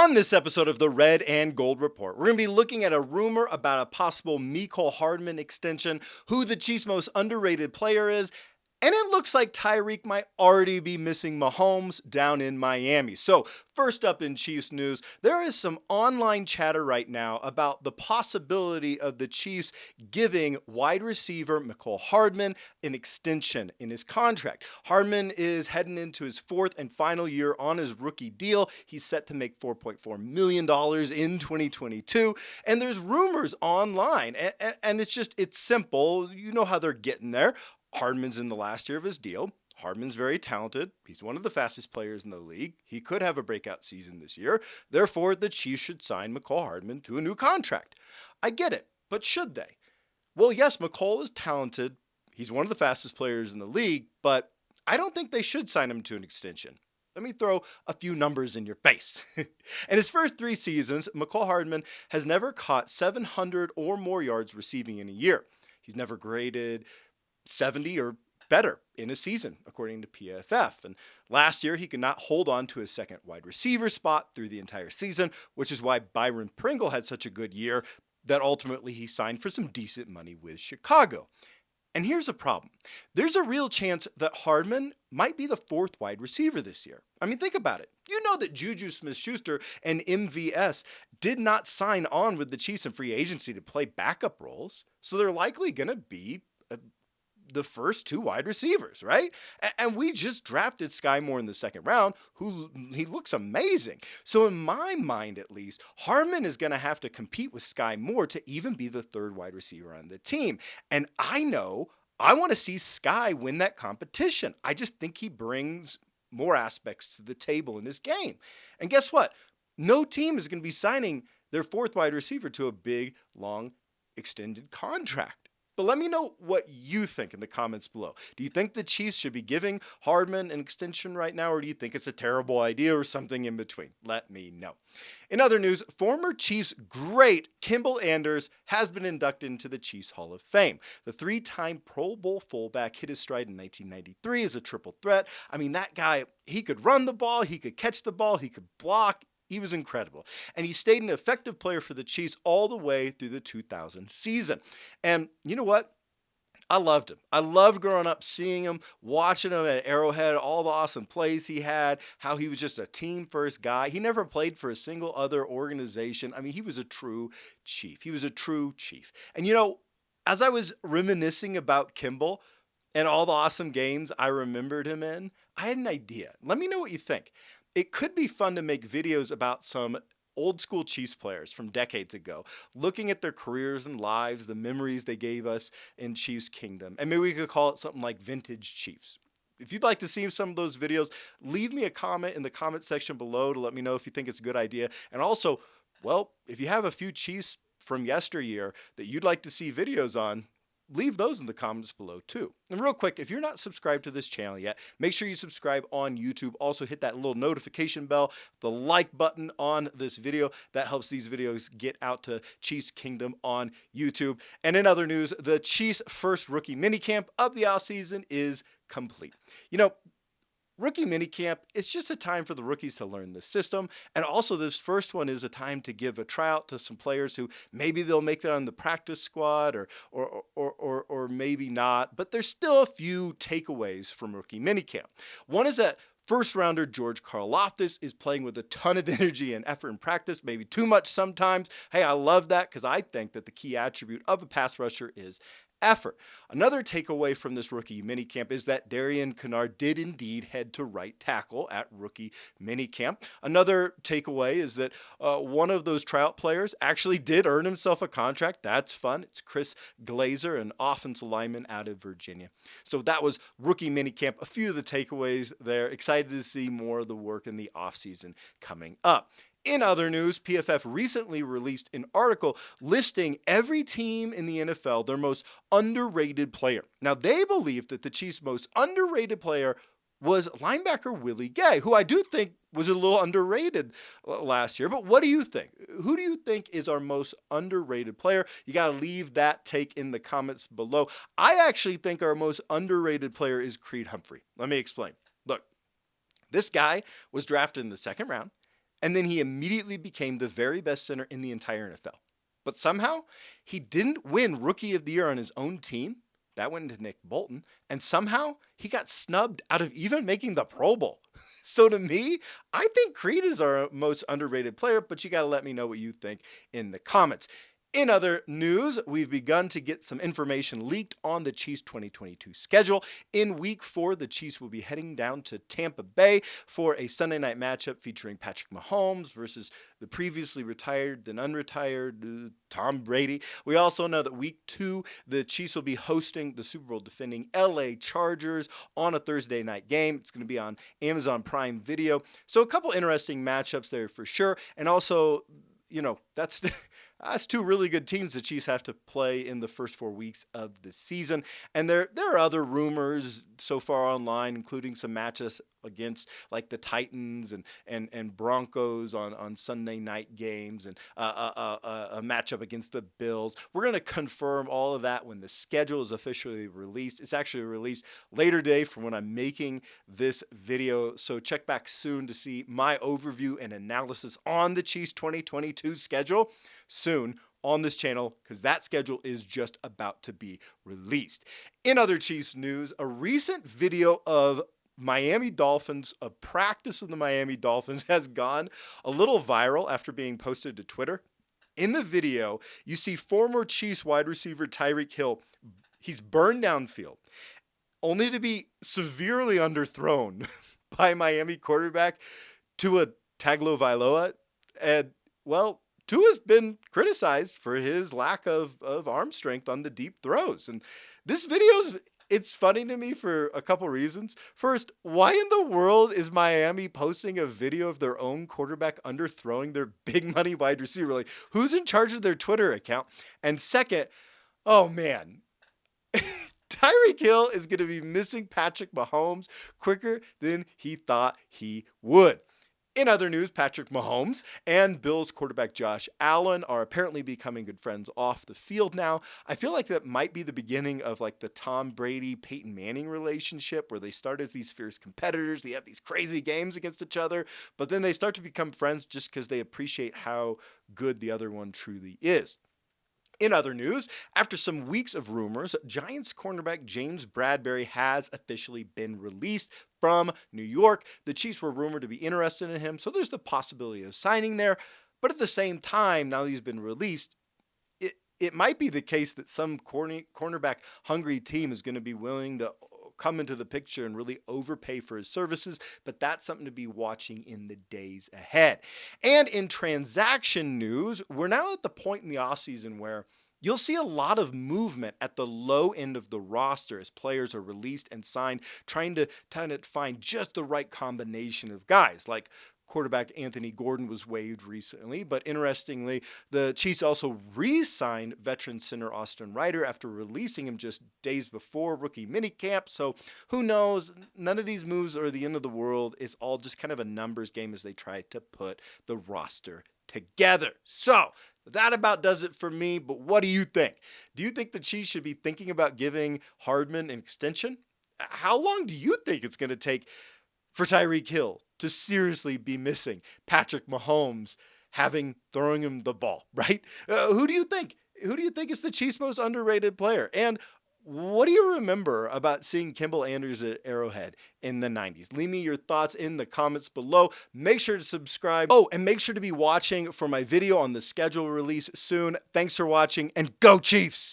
On this episode of the Red and Gold Report, we're going to be looking at a rumor about a possible Mecole HARDMAN extension, who the Chiefs' most underrated player is, and it looks like TYREEK might already be missing Mahomes down in Miami. So, first up in Chiefs news, there is some online chatter right now about the possibility of the Chiefs giving wide receiver Mecole HARDMAN an extension in his contract. HARDMAN is heading into his fourth and final year on his rookie deal. He's set to make $4.4 million in 2022. And there's rumors online, and it's simple. You know how they're getting there. HARDMAN's in the last year of his deal. HARDMAN's very talented. He's one of the fastest players in the league. He could have a breakout season this year. Therefore, the Chiefs should sign Mecole HARDMAN to a new contract. I get it, but should they? Well, yes, Mecole is talented. He's one of the fastest players in the league, but I don't think they should sign him to an extension. Let me throw a few numbers in your face. In his first 3 seasons, Mecole HARDMAN has never caught 700 or more yards receiving in a year. He's never graded 70 or better in a season, according to PFF. And last year, he could not hold on to his second wide receiver spot through the entire season, which is why Byron Pringle had such a good year that ultimately he signed for some decent money with Chicago. And here's a problem. There's a real chance that HARDMAN might be the 4th wide receiver this year. I mean, think about it. You know that Juju Smith-Schuster and MVS did not sign on with the Chiefs in free agency to play backup roles, so they're likely going to be the first 2 wide receivers, right? And we just drafted Sky Moore in the 2nd round, he looks amazing. So in my mind, at least, HARDMAN is going to have to compete with Sky Moore to even be the 3rd wide receiver on the team. And I know I want to see Sky win that competition. I just think he brings more aspects to the table in his game. And guess what? No team is going to be signing their 4th wide receiver to a big, long, extended contract. But let me know what you think in the comments below. Do you think the Chiefs should be giving HARDMAN an extension right now, or do you think it's a terrible idea or something in between? Let me know. In other news, former Chiefs great KIMBLE has been inducted into the Chiefs Hall of Fame. The 3-time Pro Bowl fullback hit his stride in 1993 as a triple threat. I mean, that guy, he could run the ball, he could catch the ball, he could block. He was incredible. And he stayed an effective player for the Chiefs all the way through the 2000 season. And you know what? I loved him. I loved growing up seeing him, watching him at Arrowhead, all the awesome plays he had, how he was just a team first guy. He never played for a single other organization. I mean, he was a true Chief. He was a true Chief. And you know, as I was reminiscing about KIMBLE and all the awesome games I remembered him in, I had an idea. Let me know what you think. It could be fun to make videos about some old school Chiefs players from decades ago, looking at their careers and lives, the memories they gave us in Chiefs Kingdom. And maybe we could call it something like Vintage Chiefs. If you'd like to see some of those videos, leave me a comment in the comment section below to let me know if you think it's a good idea. And also, well, if you have a few Chiefs from yesteryear that you'd like to see videos on, leave those in the comments below too. And real quick, if you're not subscribed to this channel yet, make sure you subscribe on YouTube. Also hit that little notification bell, the like button on this video. That helps these videos get out to Chiefs Kingdom on YouTube. And in other news, the Chiefs' first rookie minicamp of the offseason is complete. You know, rookie minicamp, it's just a time for the rookies to learn the system. And also this first one is a time to give a tryout to some players who maybe they'll make it on the practice squad or maybe not. But there's still a few takeaways from rookie minicamp. One is that first rounder George Karlaftis is playing with a ton of energy and effort in practice, maybe too much sometimes. Hey, I love that because I think that the key attribute of a pass rusher is effort. Another takeaway from this rookie minicamp is that Darian Kennard did indeed head to right tackle at rookie minicamp. Another takeaway is that one of those tryout players actually did earn himself a contract. That's fun. It's Chris Glazer, an offensive lineman out of Virginia. So that was rookie minicamp. A few of the takeaways there. Excited to see more of the work in the offseason coming up. In other news, PFF recently released an article listing every team in the NFL, their most underrated player. Now, they believe that the Chiefs' most underrated player was linebacker Willie Gay, who I do think was a little underrated last year. But what do you think? Who do you think is our most underrated player? You got to leave that take in the comments below. I actually think our most underrated player is Creed Humphrey. Let me explain. Look, this guy was drafted in the 2nd round. and then he immediately became the very best center in the entire NFL. But somehow, he didn't win Rookie of the Year on his own team. That went to Nick Bolton. And somehow, he got snubbed out of even making the Pro Bowl. So to me, I think Creed is our most underrated player, but you got to let me know what you think in the comments. In other news, we've begun to get some information leaked on the Chiefs 2022 schedule. In week 4, the Chiefs will be heading down to Tampa Bay for a Sunday night matchup featuring Patrick Mahomes versus the previously retired then unretired Tom Brady. We also know that week 2, the Chiefs will be hosting the Super Bowl defending LA Chargers on a Thursday night game. It's going to be on Amazon Prime Video. So a couple interesting matchups there for sure. And also, that's 2 really good teams the Chiefs have to play in the first 4 weeks of the season. And there are other rumors so far online, including some matches against like the Titans and Broncos on Sunday night games, and a matchup against the Bills. We're going to confirm all of that when the schedule is officially released. It's actually released later today from when I'm making this video. So check back soon to see my overview and analysis on the Chiefs 2022 schedule soon on this channel, because that schedule is just about to be released. In other Chiefs news, a recent video of Miami Dolphins, a practice of the Miami Dolphins, has gone a little viral after being posted to Twitter. In the video, you see former Chiefs wide receiver TYREEK Hill. He's burned downfield, only to be severely underthrown by Miami quarterback Tua Tagovailoa. And, well, Tua's been criticized for his lack of arm strength on the deep throws. And this it's funny to me for a couple reasons. First, why in the world is Miami posting a video of their own quarterback underthrowing their big money wide receiver? Like, who's in charge of their Twitter account? And second, oh man, Tyreek Hill is going to be missing Patrick Mahomes quicker than he thought he would. In other news, Patrick Mahomes and Bills quarterback Josh Allen are apparently becoming good friends off the field now. I feel like that might be the beginning of like the Tom Brady, Peyton Manning relationship, where they start as these fierce competitors. They have these crazy games against each other, but then they start to become friends just because they appreciate how good the other one truly is. In other news, after some weeks of rumors, Giants cornerback James Bradberry has officially been released from New York. The Chiefs were rumored to be interested in him, so there's the possibility of signing there. But at the same time, now that he's been released, it might be the case that some cornerback hungry team is going to be willing to come into the picture and really overpay for his services, but that's something to be watching in the days ahead. And in transaction news, we're now at the point in the offseason where you'll see a lot of movement at the low end of the roster as players are released and signed, trying to find just the right combination of guys. Like quarterback Anthony Gordon was waived recently, but interestingly, the Chiefs also re-signed veteran center Austin Ryder after releasing him just days before rookie minicamp. So who knows? None of these moves are the end of the world. It's all just kind of a numbers game as they try to put the roster together. So that about does it for me, but what do you think? Do you think the Chiefs should be thinking about giving Hardman an extension? How long do you think it's going to take for Tyreek Hill to seriously be missing Patrick Mahomes throwing him the ball, right? Who do you think? Who do you think is the Chiefs' most underrated player? And what do you remember about seeing Kimble Andrews at Arrowhead in the 90s? Leave me your thoughts in the comments below. Make sure to subscribe. Oh, and make sure to be watching for my video on the schedule release soon. Thanks for watching, and go Chiefs!